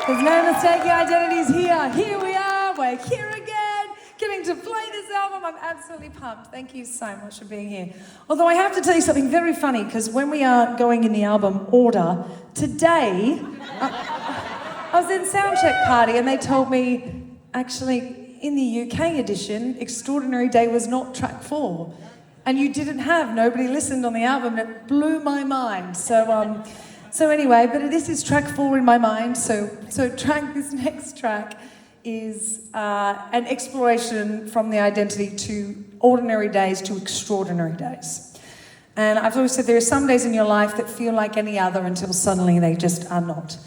There's no mistaking identities here. Here we are. We're here again, getting to play this album. I'm absolutely pumped. Thank you so much for being here. Although I have to tell you something very funny, because when we are going in the album order, today, I was in Soundcheck Party and they told me, actually, in the UK edition, Extraordinary Day was not track 4. And you didn't have Nobody Listened on the album. It blew my mind. So anyway, but this is track 4 in my mind. So this next track is an exploration from the identity to ordinary days to extraordinary days. And I've always said there are some days in your life that feel like any other until suddenly they just are not.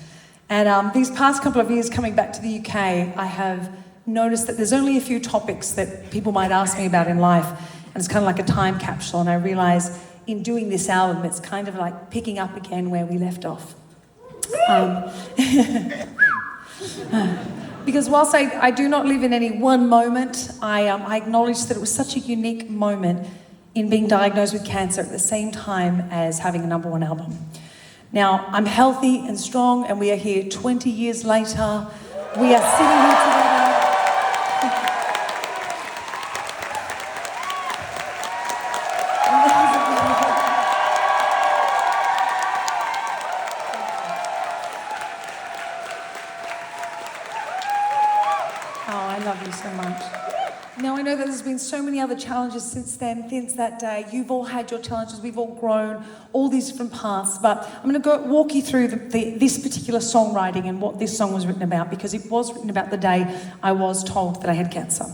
And these past couple of years coming back to the UK, I have noticed that there's only a few topics that people might ask me about in life, and it's kind of like a time capsule, and I realise in doing this album, it's kind of like picking up again where we left off. Because whilst I do not live in any one moment, I acknowledge that it was such a unique moment in being diagnosed with cancer at the same time as having a #1 album. Now, I'm healthy and strong, and we are here 20 years later. We are sitting here together. So much. Now, I know that there's been so many other challenges since then, since that day. You've all had your challenges, we've all grown, all these different paths, but I'm going to walk you through this particular songwriting and what this song was written about, because it was written about the day I was told that I had cancer.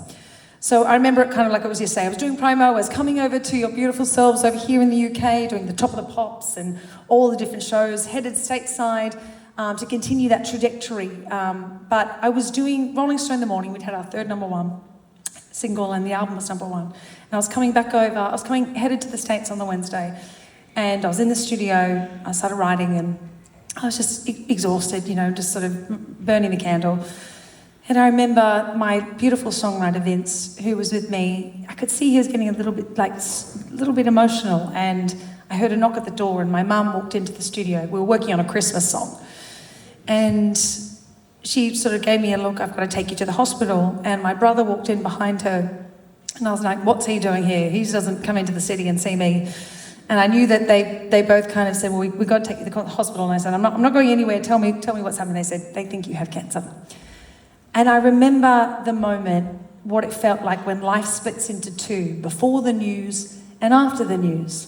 So I remember it kind of like it was yesterday. I was doing promo, I was coming over to your beautiful selves over here in the UK, doing the Top of the Pops and all the different shows, headed stateside, to continue that trajectory. But I was doing Rolling Stone in the Morning. We'd had our third #1 single and the album was #1. And I was coming back over, headed to the States on the Wednesday, and I was in the studio, I started writing, and I was just exhausted, just sort of burning the candle. And I remember my beautiful songwriter, Vince, who was with me, I could see he was getting a little bit emotional, and I heard a knock at the door, and my mum walked into the studio. We were working on a Christmas song. And she sort of gave me a look, I've got to take you to the hospital. And my brother walked in behind her, and I was like, what's he doing here? He doesn't come into the city and see me. And I knew that they both kind of said, well, we've got to take you to the hospital. And I said, I'm not going anywhere, tell me what's happening. They said, they think you have cancer. And I remember the moment, what it felt like when life splits into two, before the news and after the news.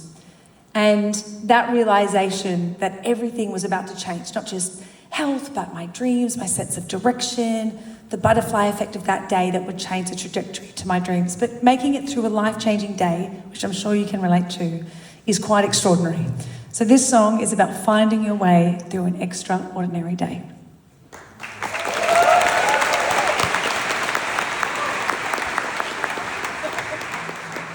And that realisation that everything was about to change, not just health, but my dreams, my sense of direction, the butterfly effect of that day that would change the trajectory to my dreams. But making it through a life-changing day, which I'm sure you can relate to, is quite extraordinary. So this song is about finding your way through an extraordinary day.